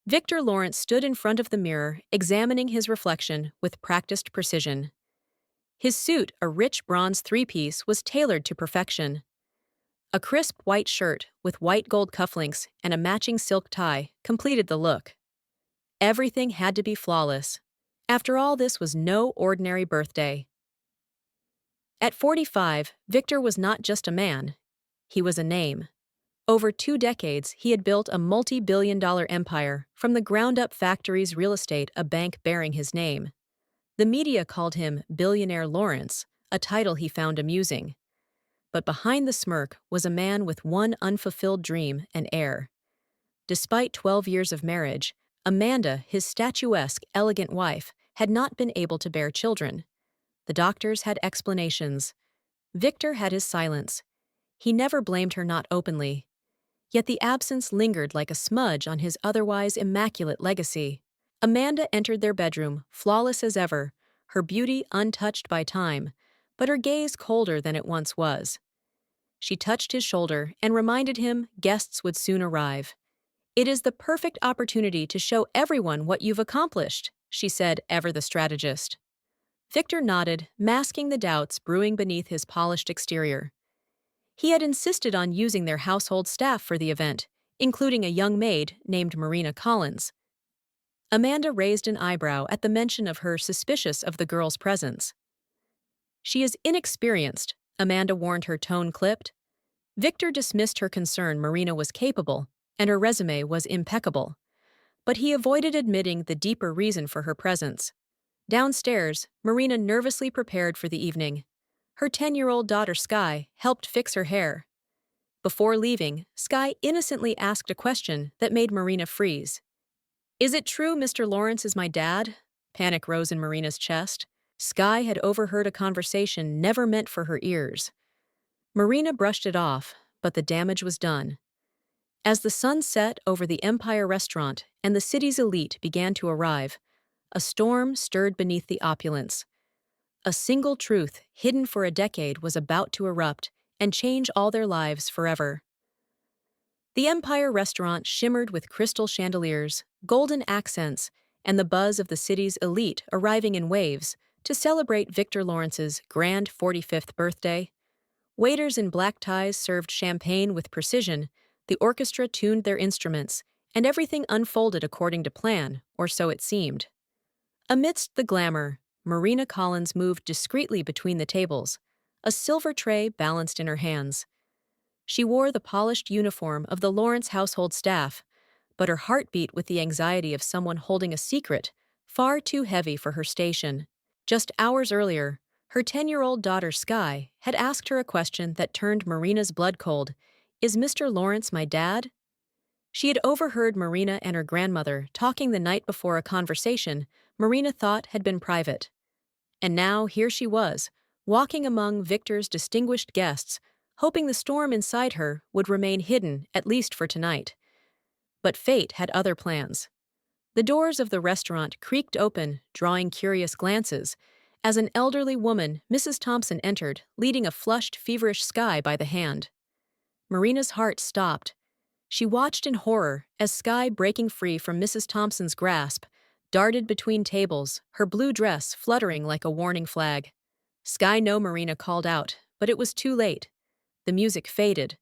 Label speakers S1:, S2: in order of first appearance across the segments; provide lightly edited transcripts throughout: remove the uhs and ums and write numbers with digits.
S1: Victor Lawrence stood in front of the mirror, examining his reflection with practiced precision. His suit, a rich bronze three-piece, was tailored to perfection. A crisp white shirt with white gold cufflinks and a matching silk tie completed the look. Everything had to be flawless. After all, this was no ordinary birthday. At 45, Victor was not just a man. He was a name. Over 2 decades, he had built a multi-billion-dollar empire, from the ground-up factories, real estate, a bank bearing his name. The media called him Billionaire Lawrence, a title he found amusing. But behind the smirk was a man with one unfulfilled dream, an heir. Despite 12 years of marriage, Amanda, his statuesque, elegant wife, had not been able to bear children. The doctors had explanations. Victor had his silence. He never blamed her, not openly. Yet the absence lingered like a smudge on his otherwise immaculate legacy. Amanda entered their bedroom, flawless as ever, her beauty untouched by time, but her gaze colder than it once was. She touched his shoulder and reminded him guests would soon arrive. "It is the perfect opportunity to show everyone what you've accomplished," she said, ever the strategist. Victor nodded, masking the doubts brewing beneath his polished exterior. He had insisted on using their household staff for the event, including a young maid named Marina Collins. Amanda raised an eyebrow at the mention of her, suspicious of the girl's presence. "She is inexperienced," Amanda warned, her tone clipped. Victor dismissed her concern. Marina was capable, and her resume was impeccable. But he avoided admitting the deeper reason for her presence. Downstairs, Marina nervously prepared for the evening. Her 10-year-old daughter Sky helped fix her hair. Before leaving, Sky innocently asked a question that made Marina freeze. "Is it true Mr. Lawrence is my dad?" Panic rose in Marina's chest. Sky had overheard a conversation never meant for her ears. Marina brushed it off, but the damage was done. As the sun set over the Empire restaurant and the city's elite began to arrive, a storm stirred beneath the opulence. A single truth, hidden for a decade, was about to erupt and change all their lives forever. The Empire restaurant shimmered with crystal chandeliers, golden accents, and the buzz of the city's elite arriving in waves to celebrate Victor Lawrence's grand 45th birthday. Waiters in black ties served champagne with precision, the orchestra tuned their instruments, and everything unfolded according to plan, or so it seemed. Amidst the glamour, Marina Collins moved discreetly between the tables, a silver tray balanced in her hands. She wore the polished uniform of the Lawrence household staff, but her heart beat with the anxiety of someone holding a secret far too heavy for her station. Just hours earlier, her 10-year-old daughter Sky had asked her a question that turned Marina's blood cold. "Is Mr. Lawrence my dad?" She had overheard Marina and her grandmother talking the night before, a conversation Marina thought had been private. And now here she was, walking among Victor's distinguished guests, hoping the storm inside her would remain hidden, at least for tonight. But fate had other plans. The doors of the restaurant creaked open, drawing curious glances, as an elderly woman, Mrs. Thompson, entered, leading a flushed, feverish Sky by the hand. Marina's heart stopped. She watched in horror as Sky, breaking free from Mrs. Thompson's grasp, darted between tables, her blue dress fluttering like a warning flag. "Sky, no," Marina called out, but it was too late. The music faded.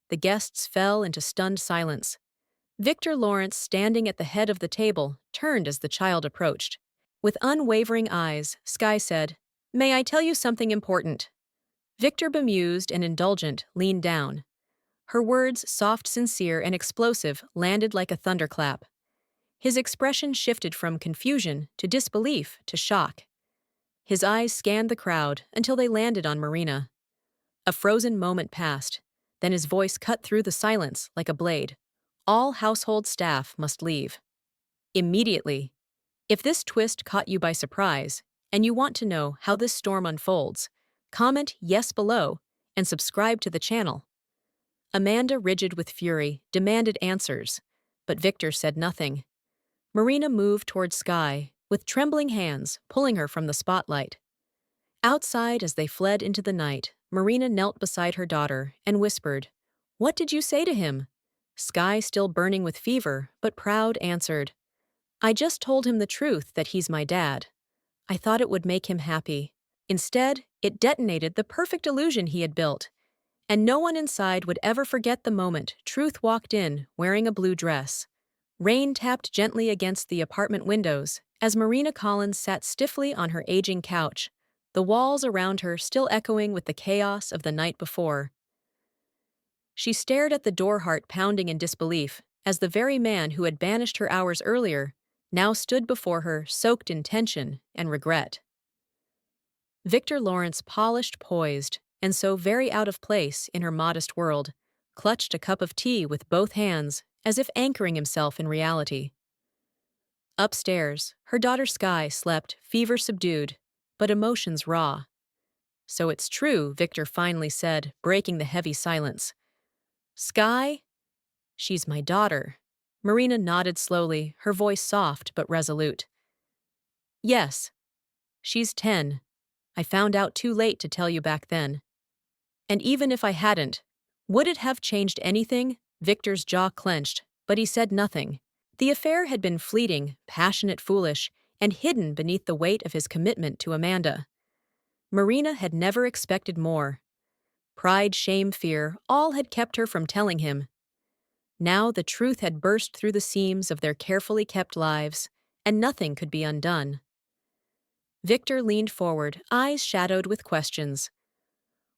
S1: The guests fell into stunned silence. Victor Lawrence, standing at the head of the table, turned as the child approached. With unwavering eyes, Sky said, "May I tell you something important?" Victor, bemused and indulgent, leaned down. Her words, soft, sincere, and explosive, landed like a thunderclap. His expression shifted from confusion to disbelief to shock. His eyes scanned the crowd until they landed on Marina. A frozen moment passed, then his voice cut through the silence like a blade. "All household staff must leave. Immediately. If this twist caught you by surprise, and you want to know how this storm unfolds, comment yes below and subscribe to the channel." Amanda, rigid with fury, demanded answers, but Victor said nothing. Marina moved toward Sky, with trembling hands, pulling her from the spotlight. Outside, as they fled into the night, Marina knelt beside her daughter and whispered, "What did you say to him?" Sky, still burning with fever, but proud, answered, I just told him the truth that he's my dad. I thought it would make him happy. Instead, it detonated the perfect illusion he had built. And no one inside would ever forget the moment Truth walked in wearing a blue dress. Rain tapped gently against the apartment windows as Marina Collins sat stiffly on her aging couch, the walls around her still echoing with the chaos of the night before. She stared at the door, heart pounding in disbelief, as the very man who had banished her hours earlier now stood before her, soaked in tension and regret. Victor Lawrence, polished, poised, and so very out of place in her modest world, clutched a cup of tea with both hands, as if anchoring himself in reality. Upstairs, her daughter Sky slept, fever subdued, but emotions raw. So it's true, Victor finally said, breaking the heavy silence. Sky? She's my daughter. Marina nodded slowly, her voice soft but resolute. Yes. She's 10. I found out too late to tell you back then. And even if I hadn't, would it have changed anything? Victor's jaw clenched, but he said nothing. The affair had been fleeting, passionate, foolish, and hidden beneath the weight of his commitment to Amanda. Marina had never expected more. Pride, shame, fear, all had kept her from telling him. Now the truth had burst through the seams of their carefully kept lives, and nothing could be undone. Victor leaned forward, eyes shadowed with questions.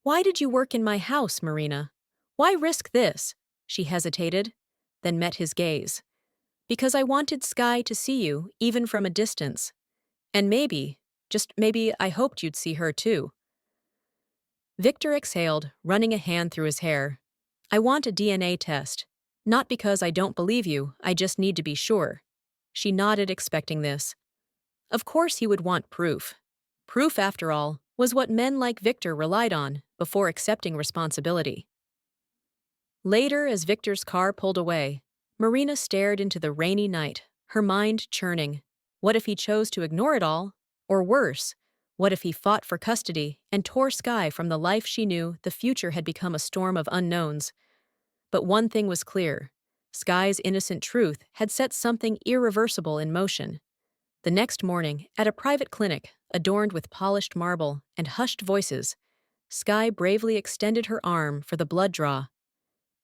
S1: Why did you work in my house, Marina? Why risk this? She hesitated, then met his gaze. Because I wanted Sky to see you, even from a distance. And maybe, just maybe, I hoped you'd see her too. Victor exhaled, running a hand through his hair. I want a DNA test. Not because I don't believe you, I just need to be sure. She nodded, expecting this. Of course he would want proof. Proof, after all, was what men like Victor relied on before accepting responsibility. Later, as Victor's car pulled away, Marina stared into the rainy night, her mind churning. What if he chose to ignore it all? Or worse, what if he fought for custody and tore Sky from the life she knew? The future had become a storm of unknowns. But one thing was clear. Sky's innocent truth had set something irreversible in motion. The next morning, at a private clinic, adorned with polished marble and hushed voices, Sky bravely extended her arm for the blood draw.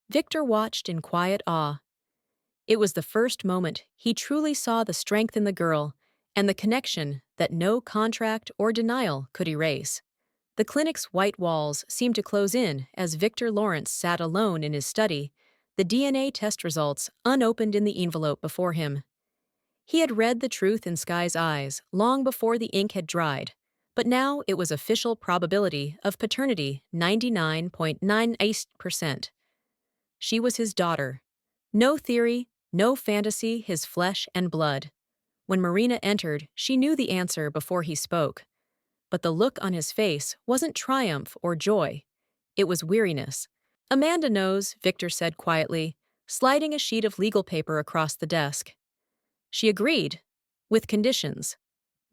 S1: Victor watched in quiet awe. It was the first moment he truly saw the strength in the girl and the connection that no contract or denial could erase. The clinic's white walls seemed to close in as Victor Lawrence sat alone in his study, the DNA test results unopened in the envelope before him. He had read the truth in Sky's eyes long before the ink had dried, but now it was official probability of paternity 99.98%. She was his daughter. No theory, no fantasy, his flesh and blood. When Marina entered, she knew the answer before he spoke. But the look on his face wasn't triumph or joy. It was weariness. Amanda knows, Victor said quietly, sliding a sheet of legal paper across the desk. She agreed, with conditions.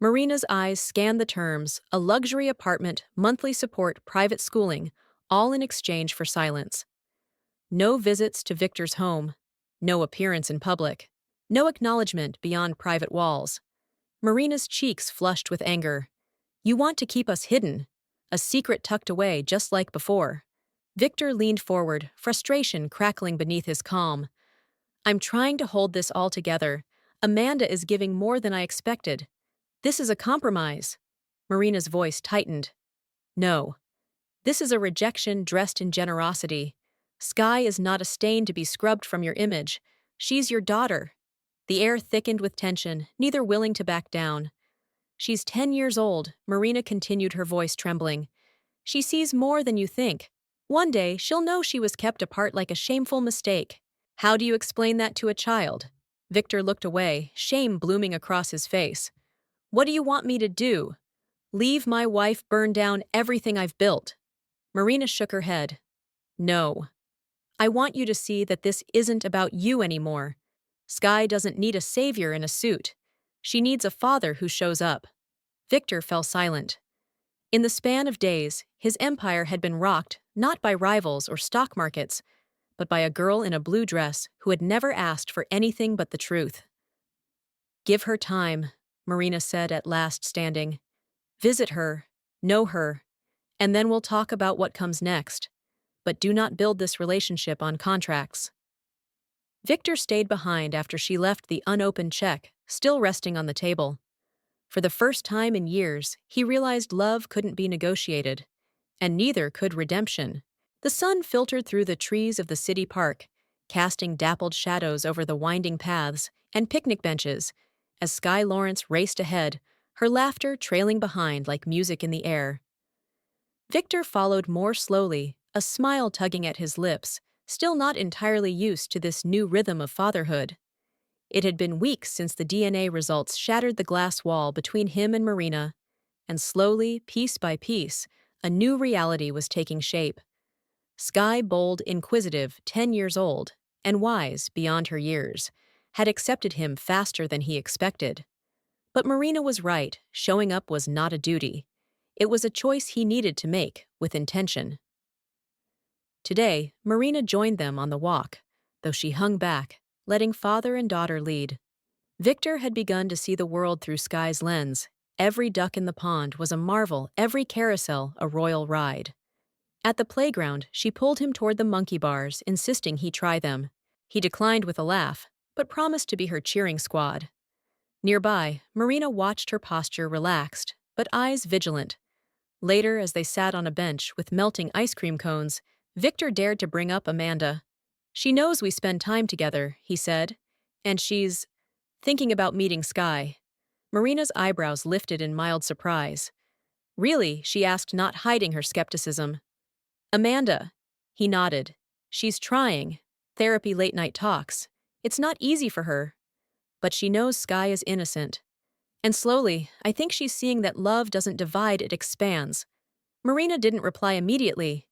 S1: Marina's eyes scanned the terms: a luxury apartment, monthly support, private schooling, all in exchange for silence. No visits to Victor's home, no appearance in public, no acknowledgement beyond private walls. Marina's cheeks flushed with anger. You want to keep us hidden, a secret tucked away just like before. Victor leaned forward, frustration crackling beneath his calm. I'm trying to hold this all together. Amanda is giving more than I expected. This is a compromise. Marina's voice tightened. No. This is a rejection dressed in generosity. Sky is not a stain to be scrubbed from your image. She's your daughter. The air thickened with tension, neither willing to back down. She's 10 years old, Marina continued, her voice trembling. She sees more than you think. One day, she'll know she was kept apart like a shameful mistake. How do you explain that to a child? Victor looked away, shame blooming across his face. What do you want me to do? Leave my wife, burn down everything I've built? Marina shook her head. No. I want you to see that this isn't about you anymore. Sky doesn't need a savior in a suit. She needs a father who shows up. Victor fell silent. In the span of days, his empire had been rocked not by rivals or stock markets, but by a girl in a blue dress who had never asked for anything but the truth. "Give her time," Marina said at last, standing. "Visit her, know her, and then we'll talk about what comes next. But do not build this relationship on contracts." Victor stayed behind after she left the unopened check, still resting on the table. For the first time in years, he realized love couldn't be negotiated, and neither could redemption. The sun filtered through the trees of the city park, casting dappled shadows over the winding paths and picnic benches, as Sky Lawrence raced ahead, her laughter trailing behind like music in the air. Victor followed more slowly, a smile tugging at his lips, still not entirely used to this new rhythm of fatherhood. It had been weeks since the DNA results shattered the glass wall between him and Marina, and slowly, piece by piece, a new reality was taking shape. Sky, bold, inquisitive, 10 years old, and wise beyond her years, had accepted him faster than he expected. But Marina was right, showing up was not a duty. It was a choice he needed to make, with intention. Today, Marina joined them on the walk, though she hung back, letting father and daughter lead. Victor had begun to see the world through Sky's lens. Every duck in the pond was a marvel, every carousel a royal ride. At the playground, she pulled him toward the monkey bars, insisting he try them. He declined with a laugh, but promised to be her cheering squad. Nearby, Marina watched her posture relaxed, but eyes vigilant. Later, as they sat on a bench with melting ice cream cones, Victor dared to bring up Amanda. "She knows we spend time together," he said, "and she's thinking about meeting Sky." Marina's eyebrows lifted in mild surprise. "Really?" she asked, not hiding her skepticism. "Amanda." He nodded. "She's trying. Therapy late-night talks. It's not easy for her. But she knows Sky is innocent. And slowly, I think she's seeing that love doesn't divide, it expands." Marina didn't reply immediately.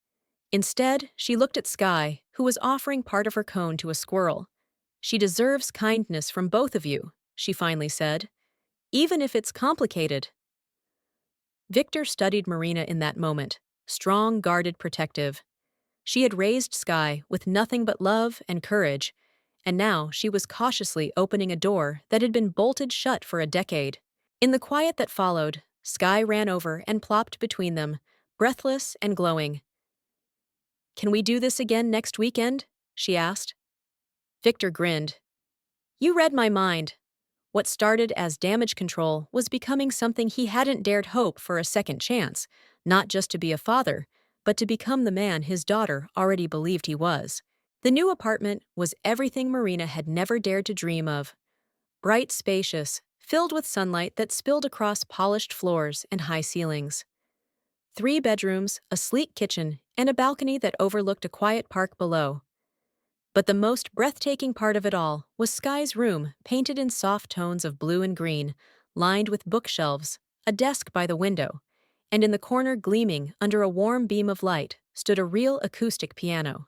S1: Instead, she looked at Sky, who was offering part of her cone to a squirrel. "She deserves kindness from both of you," she finally said. "Even if it's complicated." Victor studied Marina in that moment, strong, guarded, protective. She had raised Sky with nothing but love and courage, and now she was cautiously opening a door that had been bolted shut for a decade. In the quiet that followed, Sky ran over and plopped between them, breathless and glowing. "Can we do this again next weekend?" she asked. Victor grinned. "You read my mind." What started as damage control was becoming something he hadn't dared hope for a second chance, not just to be a father, but to become the man his daughter already believed he was. The new apartment was everything Marina had never dared to dream of. Bright, spacious, filled with sunlight that spilled across polished floors and high ceilings. 3 bedrooms, a sleek kitchen, and a balcony that overlooked a quiet park below. But the most breathtaking part of it all was Sky's room, painted in soft tones of blue and green, lined with bookshelves, a desk by the window, and in the corner gleaming under a warm beam of light stood a real acoustic piano.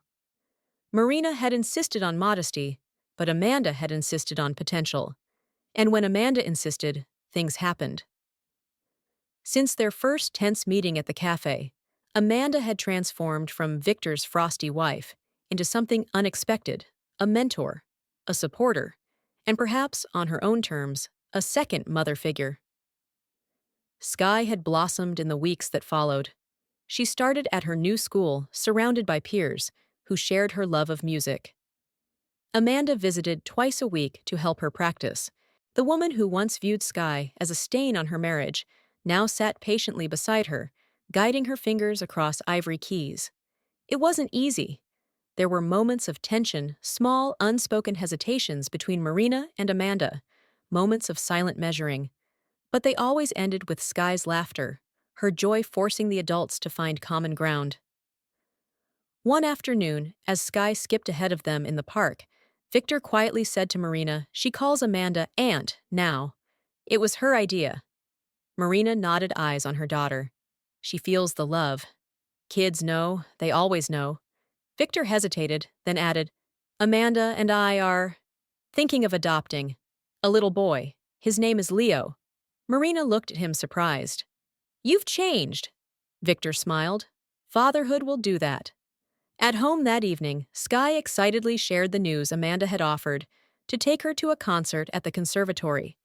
S1: Marina had insisted on modesty, but Amanda had insisted on potential. And when Amanda insisted, things happened. Since their first tense meeting at the cafe, Amanda had transformed from Victor's frosty wife into something unexpected, a mentor, a supporter, and perhaps, on her own terms, a second mother figure. Sky had blossomed in the weeks that followed. She started at her new school, surrounded by peers who shared her love of music. Amanda visited twice a week to help her practice. The woman who once viewed Sky as a stain on her marriage now sat patiently beside her, guiding her fingers across ivory keys. It wasn't easy. There were moments of tension, small, unspoken hesitations between Marina and Amanda, moments of silent measuring. But they always ended with Sky's laughter, her joy forcing the adults to find common ground. One afternoon, as Sky skipped ahead of them in the park, Victor quietly said to Marina, "She calls Amanda Aunt now. It was her idea." Marina nodded eyes on her daughter. "She feels the love. Kids know, they always know." Victor hesitated, then added, "Amanda and I are thinking of adopting a little boy. His name is Leo." Marina looked at him surprised. "You've changed." Victor smiled. "Fatherhood will do that." At home that evening, Sky excitedly shared the news Amanda had offered to take her to a concert at the conservatory.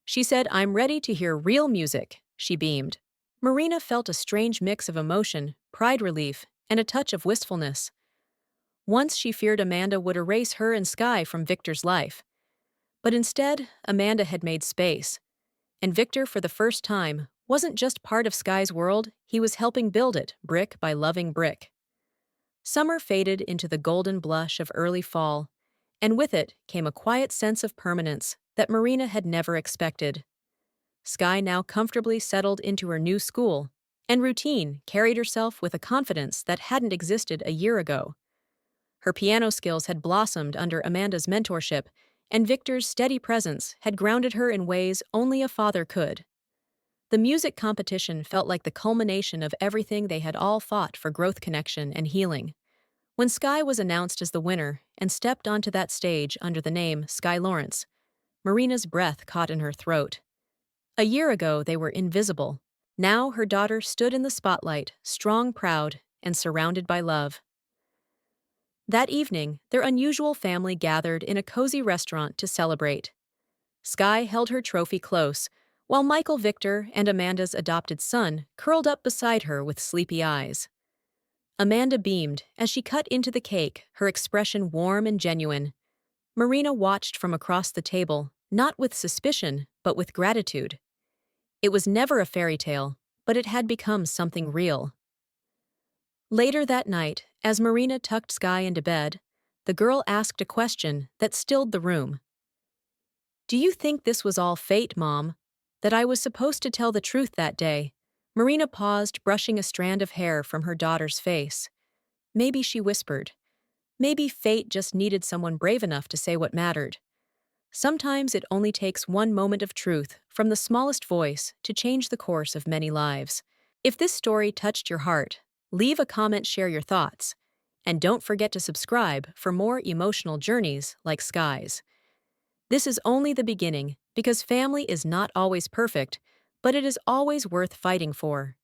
S1: She said, "I'm ready to hear real music," she beamed. Marina felt a strange mix of emotion, pride relief, and a touch of wistfulness. Once she feared Amanda would erase her and Sky from Victor's life. But instead, Amanda had made space. And Victor, for the first time, wasn't just part of Sky's world, he was helping build it, brick by loving brick. Summer faded into the golden blush of early fall, and with it came a quiet sense of permanence that Marina had never expected. Sky now comfortably settled into her new school, and routine carried herself with a confidence that hadn't existed a year ago. Her piano skills had blossomed under Amanda's mentorship, and Victor's steady presence had grounded her in ways only a father could. The music competition felt like the culmination of everything they had all fought for: growth, connection, and healing. When Sky was announced as the winner and stepped onto that stage under the name Sky Lawrence, Marina's breath caught in her throat. A year ago, they were invisible. Now her daughter stood in the spotlight, strong, proud, and surrounded by love. That evening, their unusual family gathered in a cozy restaurant to celebrate. Sky held her trophy close, while Michael, Victor, and Amanda's adopted son curled up beside her with sleepy eyes. Amanda beamed as she cut into the cake, her expression warm and genuine. Marina watched from across the table, not with suspicion, but with gratitude. It was never a fairy tale, but it had become something real. Later that night, as Marina tucked Sky into bed, the girl asked a question that stilled the room. "Do you think this was all fate, Mom? That I was supposed to tell the truth that day?" Marina paused, brushing a strand of hair from her daughter's face. Maybe, she whispered. Maybe fate just needed someone brave enough to say what mattered. Sometimes it only takes one moment of truth from the smallest voice to change the course of many lives. If this story touched your heart, leave a comment, share your thoughts. And don't forget to subscribe for more emotional journeys like Sky's. This is only the beginning, because family is not always perfect, but it is always worth fighting for.